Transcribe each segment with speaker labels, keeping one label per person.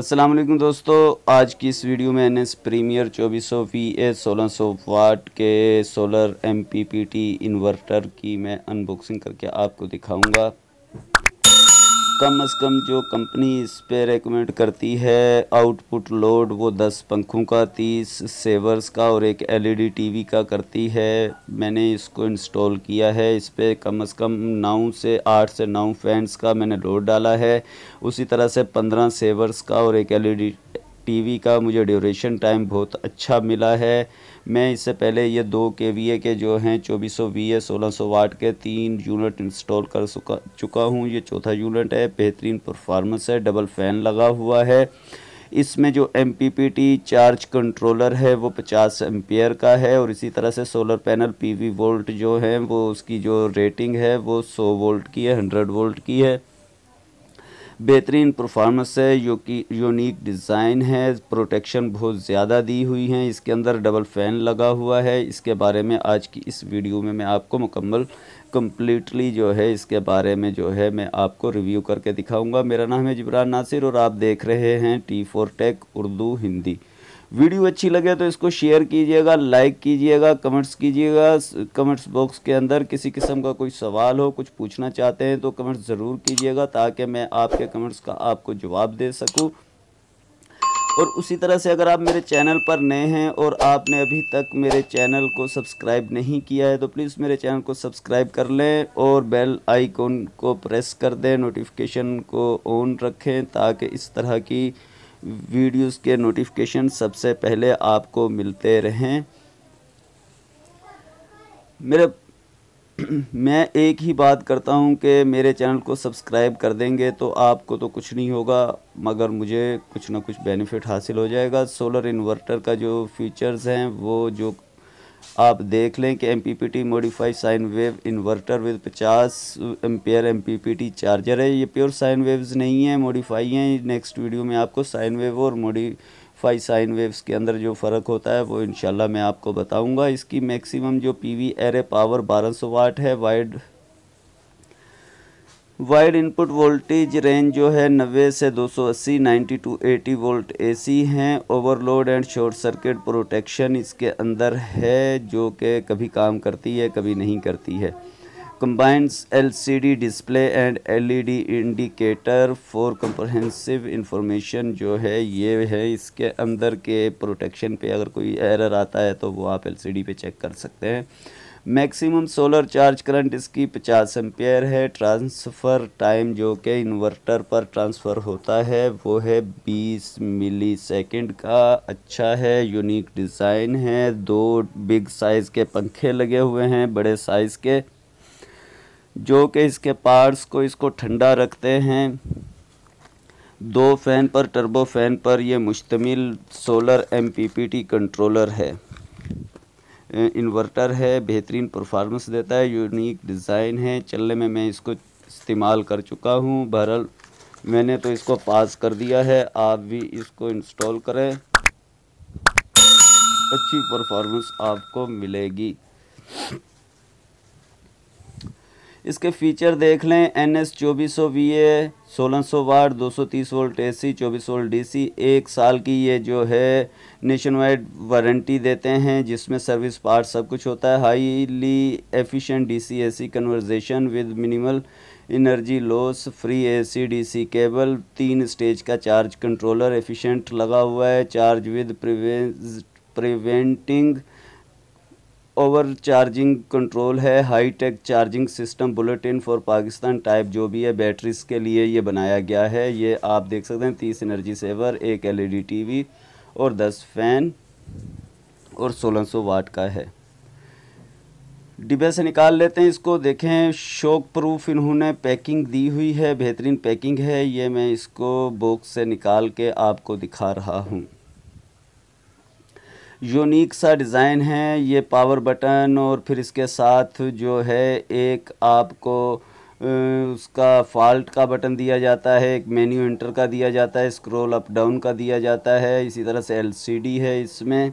Speaker 1: अस्सलाम वालेकुम दोस्तों, आज की इस वीडियो में NS प्रीमियर 2400 VA 1600 वाट के सोलर MPPT इन्वर्टर की मैं अनबॉक्सिंग करके आपको दिखाऊंगा। कम से कम जो कंपनी इस पे रेकमेंड करती है आउटपुट लोड वो 10 पंखों का, 30 सेवर्स का और एक LED टीवी का करती है। मैंने इसको इंस्टॉल किया है। इस पे कम से कम 9 से 8 से 9 फैंस का मैंने लोड डाला है। उसी तरह से 15 सेवर्स का और एक LED टीवी का मुझे ड्यूरेशन टाइम बहुत अच्छा मिला है। मैं इससे पहले ये 2 kVA के जो हैं 2400 VA 1600 वाट के 3 यूनिट इंस्टॉल कर चुका हूँ। ये चौथा यूनिट है। बेहतरीन परफॉर्मेंस है, डबल फ़ैन लगा हुआ है। इसमें जो MPPT चार्ज कंट्रोलर है वो 50 एम्पियर का है और इसी तरह से सोलर पैनल PV वोल्ट जो है वो उसकी जो रेटिंग है वो 100 वोल्ट की है, 100 वोल्ट की है। बेहतरीन परफॉर्मेंस है, यूनिक डिज़ाइन है, प्रोटेक्शन बहुत ज़्यादा दी हुई है। इसके अंदर डबल फ़ैन लगा हुआ है। इसके बारे में आज की इस वीडियो में मैं आपको कम्प्लीटली जो है इसके बारे में जो है मैं आपको रिव्यू करके दिखाऊंगा। मेरा नाम है जिब्रान नासिर और आप देख रहे हैं T4 take Urdu Hindi. Video अच्छी लगे तो इसको शेयर कीजिएगा, लाइक कीजिएगा, कमेंट्स कीजिएगा। कमेंट्स बॉक्स के अंदर किसी किस्म का कोई सवाल हो, कुछ पूछना चाहते हैं तो कमेंट्स ज़रूर कीजिएगा ताकि मैं आपके कमेंट्स का आपको जवाब दे सकूं। और उसी तरह से अगर आप मेरे चैनल पर नए हैं और आपने अभी तक मेरे चैनल को सब्सक्राइब नहीं किया है तो प्लीज़ मेरे चैनल को सब्सक्राइब कर लें और बेल आइकॉन को प्रेस कर दें, नोटिफिकेशन को ऑन रखें ताकि इस तरह की वीडियोस के नोटिफिकेशन सबसे पहले आपको मिलते रहें। मैं एक ही बात करता हूं कि मेरे चैनल को सब्सक्राइब कर देंगे तो आपको तो कुछ नहीं होगा मगर मुझे कुछ ना कुछ बेनिफिट हासिल हो जाएगा। सोलर इन्वर्टर का जो फीचर्स हैं वो जो आप देख लें कि MPPT modify sine wave inverter with 50 ampere MPPT charger है। ये प्योर साइन वेव्स नहीं है, मॉडिफाई हैं। नेक्स्ट वीडियो में आपको साइन वेव और मॉडिफाई साइन वेव्स के अंदर जो फ़र्क होता है वो इंशाल्लाह मैं आपको बताऊंगा। इसकी मैक्सिमम जो PV एरे पावर 1200 वाट है। वाइड इनपुट वोल्टेज रेंज जो है 90 से 280, 90 टू 80 वोल्ट AC हैं। Overload and short circuit protection इसके अंदर है जो कि कभी काम करती है कभी नहीं करती है। कंबाइंड्स LCD display and LED indicator for comprehensive information जो है ये है इसके अंदर के प्रोटेक्शन पे अगर कोई एरर आता है तो वो आप LCD पे चेक कर सकते हैं। मैक्सिमम सोलर चार्ज करंट इसकी 50 एम्पियर है। ट्रांसफ़र टाइम जो कि इन्वर्टर पर ट्रांसफ़र होता है वो है 20 मिली सेकेंड का। अच्छा है, यूनिक डिज़ाइन है। 2 बिग साइज़ के पंखे लगे हुए हैं, बड़े साइज़ के, जो कि इसके पार्ट्स को इसको ठंडा रखते हैं। 2 फैन पर, टर्बो फैन पर ये मुश्तमिल सोलर MPPT कंट्रोलर है, इन्वर्टर है। बेहतरीन परफॉर्मेंस देता है, यूनिक डिज़ाइन है। चलने में मैं इसको इस्तेमाल कर चुका हूँ। बहरहाल मैंने तो इसको पास कर दिया है, आप भी इसको इंस्टॉल करें, अच्छी परफॉर्मेंस आपको मिलेगी। इसके फ़ीचर देख लें। NS 2400 VA 1600 वाट 230 वोल्ट AC 24 वोल्ट DC। 1 साल की ये जो है नेशन वाइड वारंटी देते हैं जिसमें सर्विस पार्ट सब कुछ होता है। Highly efficient DC AC conversion with minimal energy loss, free AC DC cable, 3 stage का चार्ज कंट्रोलर एफिशिएंट लगा हुआ है। Charge with preventing over charging control है। High tech charging system bulletin for Pakistan type जो भी है बैटरीज के लिए ये बनाया गया है। ये आप देख सकते हैं 30 एनर्जी सेवर, एक LED टीवी और 10 फैन और 1600 वाट का है। डिब्बे से निकाल लेते हैं इसको। देखें, शॉक प्रूफ इन्होंने पैकिंग दी हुई है, बेहतरीन पैकिंग है। ये मैं इसको बॉक्स से निकाल के आपको दिखा रहा हूँ। यूनिक सा डिज़ाइन है। ये पावर बटन और फिर इसके साथ जो है एक आपको उसका फॉल्ट का बटन दिया जाता है, एक मेन्यू एंटर का दिया जाता है, स्क्रॉल अप डाउन का दिया जाता है। इसी तरह से LCD है इसमें।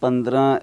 Speaker 1: 15